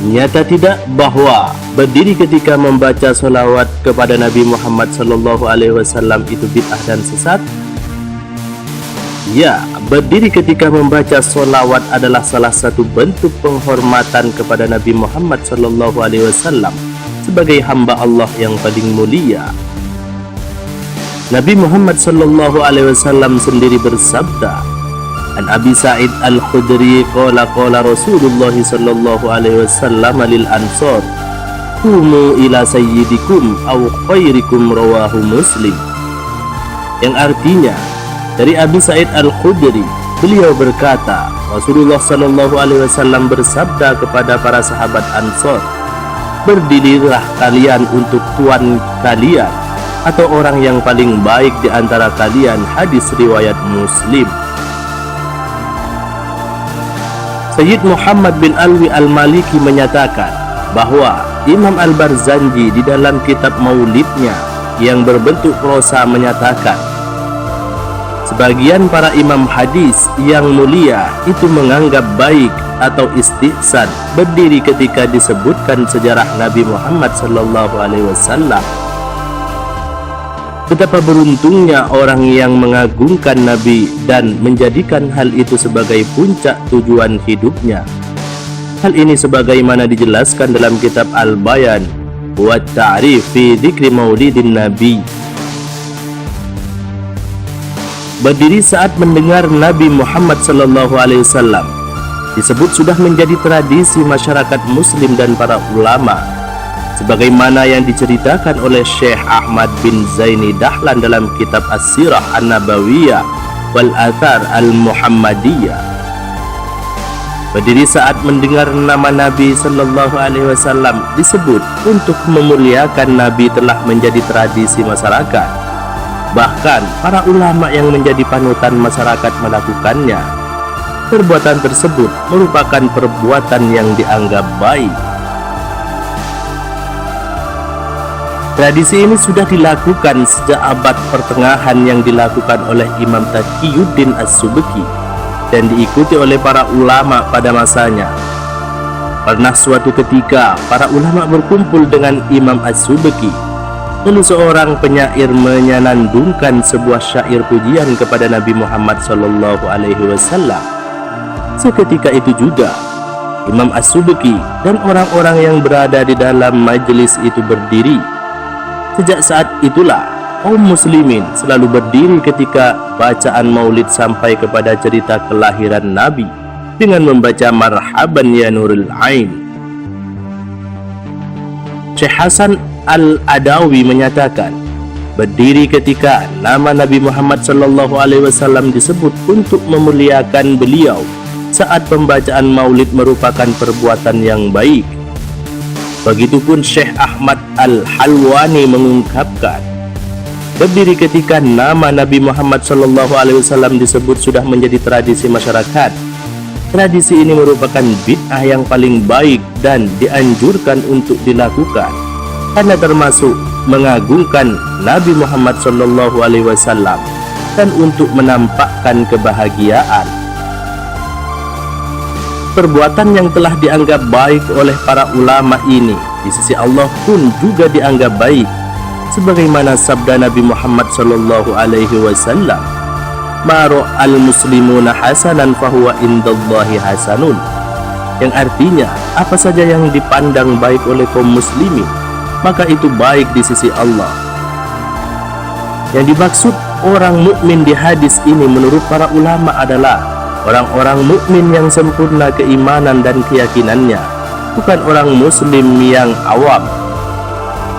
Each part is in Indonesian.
Nyata tidak bahwa berdiri ketika membaca sholawat kepada Nabi Muhammad SAW itu bid'ah dan sesat? Ya, berdiri ketika membaca sholawat adalah salah satu bentuk penghormatan kepada Nabi Muhammad SAW sebagai hamba Allah yang paling mulia. Nabi Muhammad SAW sendiri bersabda, An Abi Sa'id Al-Khudri qala Rasulullah sallallahu alaihi wasallam lil ansar qumu ila sayyidikum aw khairikum, rawahu Muslim. Yang artinya, dari Abi Sa'id Al-Khudri, beliau berkata, Rasulullah sallallahu alaihi wasallam bersabda kepada para sahabat Ansar, berdirilah kalian untuk tuan kalian atau orang yang paling baik di antara kalian. Hadis riwayat Muslim. Sayyid Muhammad bin Alwi Al-Maliki menyatakan bahwa Imam Al-Barzanji di dalam kitab Maulidnya yang berbentuk prosa menyatakan, sebagian para imam hadis yang mulia itu menganggap baik atau istihsan berdiri ketika disebutkan sejarah Nabi Muhammad SAW. Betapa beruntungnya orang yang mengagungkan Nabi dan menjadikan hal itu sebagai puncak tujuan hidupnya. Hal ini sebagaimana dijelaskan dalam kitab Al-Bayan wa Ta'rif fi Dzikri Maulidin Nabi. Berdiri saat mendengar Nabi Muhammad SAW disebut sudah menjadi tradisi masyarakat muslim dan para ulama, sebagaimana yang diceritakan oleh Syekh Ahmad bin Zaini Dahlan dalam kitab As-Sirah An-Nabawiyah wal Athar Al-Muhammadiyah. Berdiri saat mendengar nama Nabi sallallahu alaihi wasallam disebut untuk memuliakan Nabi telah menjadi tradisi masyarakat. Bahkan para ulama yang menjadi panutan masyarakat melakukannya. Perbuatan tersebut merupakan perbuatan yang dianggap baik. Tradisi ini sudah dilakukan sejak abad pertengahan yang dilakukan oleh Imam Taqiyuddin As-Subki dan diikuti oleh para ulama pada masanya. Pernah suatu ketika para ulama berkumpul dengan Imam As-Subki, lalu seorang penyair menyanandungkan sebuah syair pujian kepada Nabi Muhammad SAW. Seketika itu juga Imam As-Subki dan orang-orang yang berada di dalam majelis itu berdiri. Sejak saat itulah kaum muslimin selalu berdiri ketika bacaan maulid sampai kepada cerita kelahiran Nabi dengan membaca marhaban ya nurul ain. Syekh Hasan Al-Adawi menyatakan, berdiri ketika nama Nabi Muhammad SAW disebut untuk memuliakan beliau saat pembacaan maulid merupakan perbuatan yang baik. Begitupun Syekh Ahmad Al-Halwani mengungkapkan, berdiri ketika nama Nabi Muhammad SAW disebut sudah menjadi tradisi masyarakat. Tradisi ini merupakan bid'ah yang paling baik dan dianjurkan untuk dilakukan, karena termasuk mengagungkan Nabi Muhammad SAW dan untuk menampakkan kebahagiaan. Perbuatan yang telah dianggap baik oleh para ulama ini di sisi Allah pun juga dianggap baik, sebagaimana sabda Nabi Muhammad SAW, "Maro al-muslimuna hasanan fahuwa indallahi hasanun," yang artinya apa saja yang dipandang baik oleh kaum muslimin maka itu baik di sisi Allah. Yang dimaksud orang mukmin di hadis ini menurut para ulama adalah orang-orang mukmin yang sempurna keimanan dan keyakinannya, bukan orang muslim yang awam.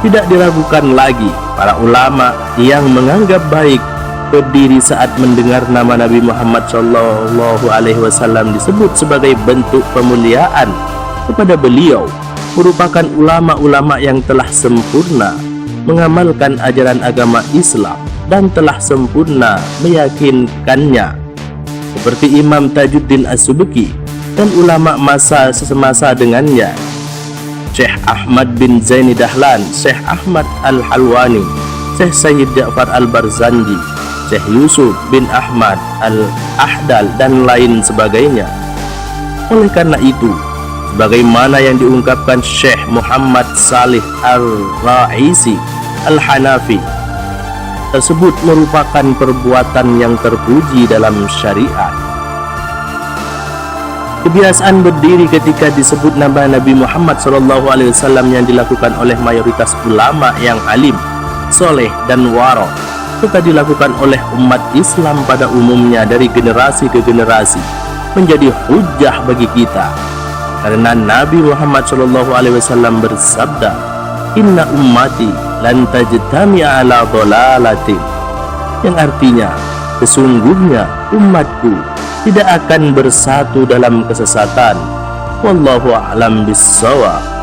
Tidak diragukan lagi para ulama yang menganggap baik berdiri saat mendengar nama Nabi Muhammad SAW disebut sebagai bentuk pemuliaan kepada beliau merupakan ulama-ulama yang telah sempurna mengamalkan ajaran agama Islam dan telah sempurna meyakinkannya, seperti Imam Tajuddin As-Subki dan ulama masa semasa dengannya, Syekh Ahmad bin Zaini Dahlan, Syekh Ahmad Al-Halwani, Syekh Sayyid Ja'far Al-Barzanji, Syekh Yusuf bin Ahmad Al-Ahdal dan lain sebagainya. Oleh karena itu, sebagaimana yang diungkapkan Syekh Muhammad Salih Ar-Raisi Al-Hanafi. Tersebut merupakan perbuatan yang terpuji dalam syariat. Kebiasaan berdiri ketika disebut nama Nabi Muhammad SAW yang dilakukan oleh mayoritas ulama yang alim, soleh dan waro, serta dilakukan oleh umat Islam pada umumnya dari generasi ke generasi, menjadi hujjah bagi kita. Karena Nabi Muhammad SAW bersabda, "Inna ummati lan tajtami'a ala dhalalatin," yang artinya, sesungguhnya umatku tidak akan bersatu dalam kesesatan. Wallahu a'lam bissawab.